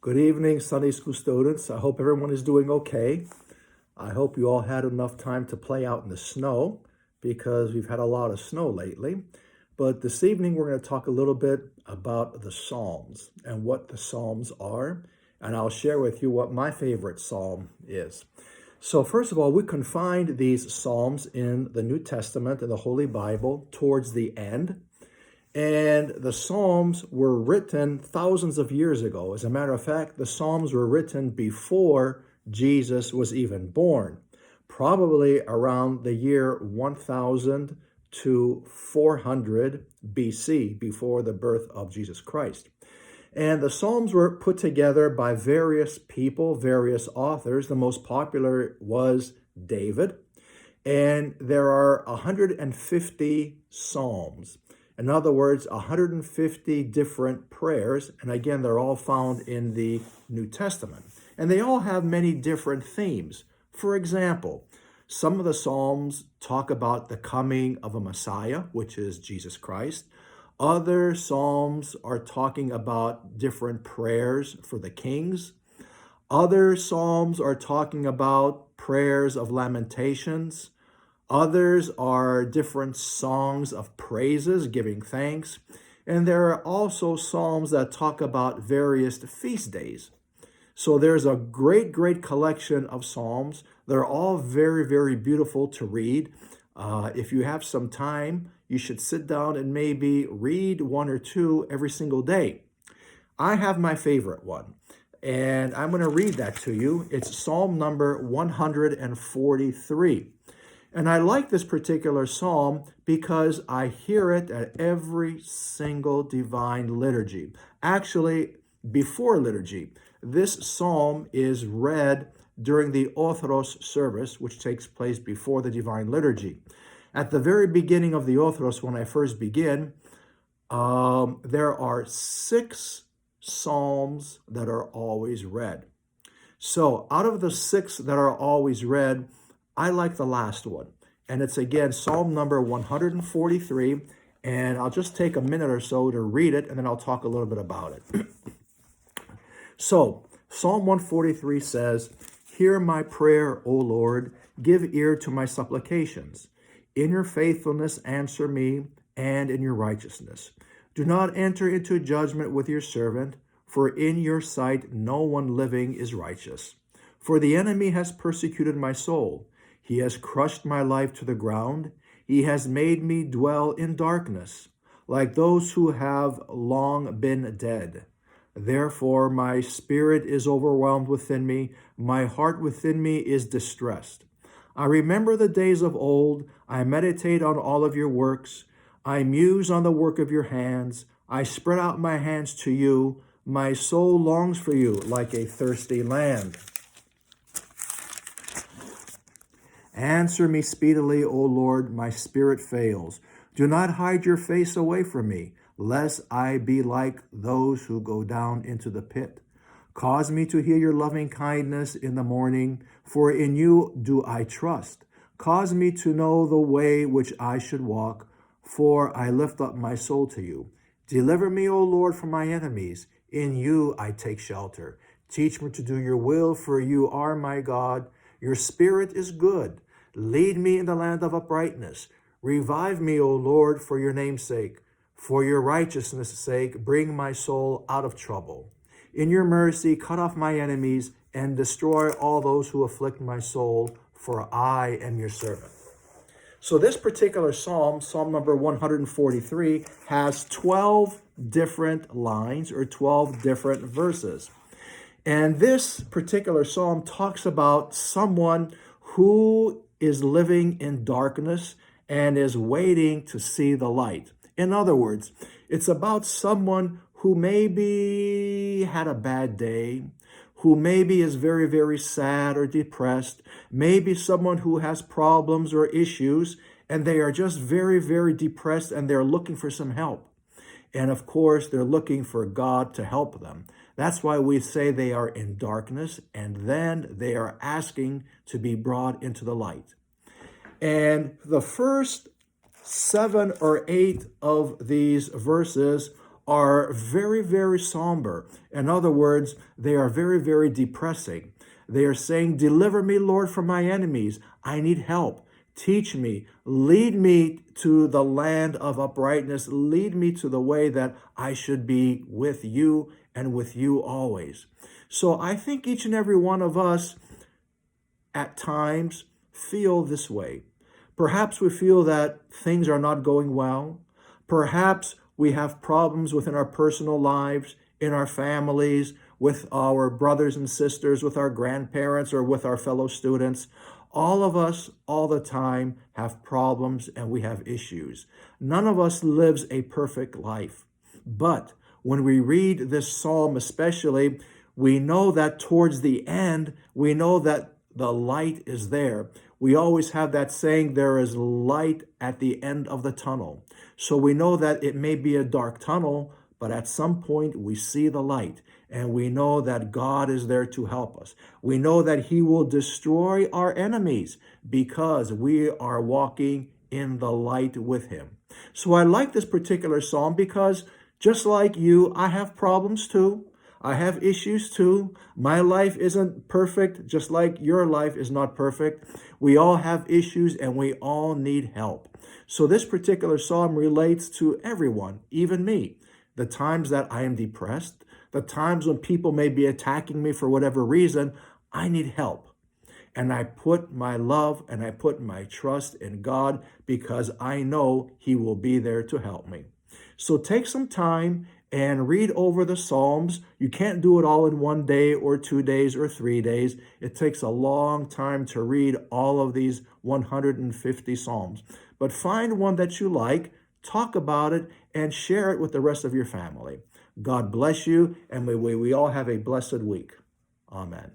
Good evening, Sunday school students. I hope everyone is doing okay. I hope you all had enough time to play out in the snow because we've had a lot of snow lately. But this evening, we're going to talk a little bit about the Psalms and what the Psalms are. And I'll share with you what my favorite Psalm is. So, first of all, we can find these Psalms in the New Testament, in the Holy Bible, towards the end. And the Psalms were written thousands of years ago. As a matter of fact, the Psalms were written before Jesus was even born, probably around the year 1000 to 400 BC, before the birth of Jesus Christ. And the Psalms were put together by various people, various authors. The most popular was David. And there are 150 Psalms. In other words, 150 different prayers. And again, they're all found in the New Testament. And they all have many different themes. For example, some of the Psalms talk about the coming of a Messiah, which is Jesus Christ. Other Psalms are talking about different prayers for the kings. Other Psalms are talking about prayers of lamentations. Others are different songs of praises, giving thanks. And there are also Psalms that talk about various feast days. So there's a great collection of Psalms. They're all very, very beautiful to read. If you have some time, you should sit down and maybe read one or two every single day. I have my favorite one, and I'm going to read that to you. It's Psalm number 143. And I like this particular psalm because I hear it at every single divine liturgy. Actually, before liturgy, this psalm is read during the Orthros service, which takes place before the divine liturgy. At the very beginning of the Orthros, when I first begin, there are 6 psalms that are always read. So out of the 6 that are always read, I like the last one. And it's again Psalm number 143. And I'll just take a minute or so to read it, and then I'll talk a little bit about it. So Psalm 143 says, "Hear my prayer, O Lord, give ear to my supplications. In your faithfulness answer me, and in your righteousness. Do not enter into judgment with your servant, for in your sight no one living is righteous. For the enemy has persecuted my soul. He has crushed my life to the ground. He has made me dwell in darkness, like those who have long been dead. Therefore my spirit is overwhelmed within me. My heart within me is distressed. I remember the days of old. I meditate on all of your works. I muse on the work of your hands. I spread out my hands to you. My soul longs for you like a thirsty land. Answer me speedily, O Lord, my spirit fails. Do not hide your face away from me, lest I be like those who go down into the pit. Cause me to hear your loving kindness in the morning, for in you do I trust. Cause me to know the way which I should walk, for I lift up my soul to you. Deliver me, O Lord, from my enemies. In you I take shelter. Teach me to do your will, for you are my God. Your spirit is good. Lead me in the land of uprightness. Revive me, O Lord, for your name's sake. For your righteousness' sake, bring my soul out of trouble. In your mercy, cut off my enemies and destroy all those who afflict my soul, for I am your servant." So this particular psalm, Psalm number 143, has 12 different lines or 12 different verses. And this particular psalm talks about someone who is living in darkness and is waiting to see the light. In other words, it's about someone who maybe had a bad day, who maybe is very, very sad or depressed, maybe someone who has problems or issues, and they are just very, very depressed and they're looking for some help. And of course, they're looking for God to help them. That's why we say they are in darkness, and then they are asking to be brought into the light. And the first 7 or 8 of these verses are very, very somber. In other words, they are very, very depressing. They are saying, deliver me, Lord, from my enemies. I need help. Teach me, lead me to the land of uprightness, lead me to the way that I should be with you and with you always. So I think each and every one of us at times feel this way. Perhaps we feel that things are not going well. Perhaps we have problems within our personal lives, in our families, with our brothers and sisters, with our grandparents, or with our fellow students. All of us, all the time, have problems and we have issues. None of us lives a perfect life. But when we read this psalm especially, we know that towards the end, we know that the light is there. We always have that saying, there is light at the end of the tunnel. So we know that it may be a dark tunnel, but at some point we see the light and we know that God is there to help us. We know that he will destroy our enemies because we are walking in the light with him. So I like this particular psalm because just like you, I have problems too. I have issues too. My life isn't perfect, just like your life is not perfect. We all have issues and we all need help. So this particular psalm relates to everyone, even me. The times that I am depressed, the times when people may be attacking me for whatever reason, I need help. And I put my love and I put my trust in God because I know he will be there to help me. So take some time and read over the Psalms. You can't do it all in 1 day or 2 days or 3 days. It takes a long time to read all of these 150 Psalms. But find one that you like, talk about it, and share it with the rest of your family. God bless you, and may we all have a blessed week. Amen.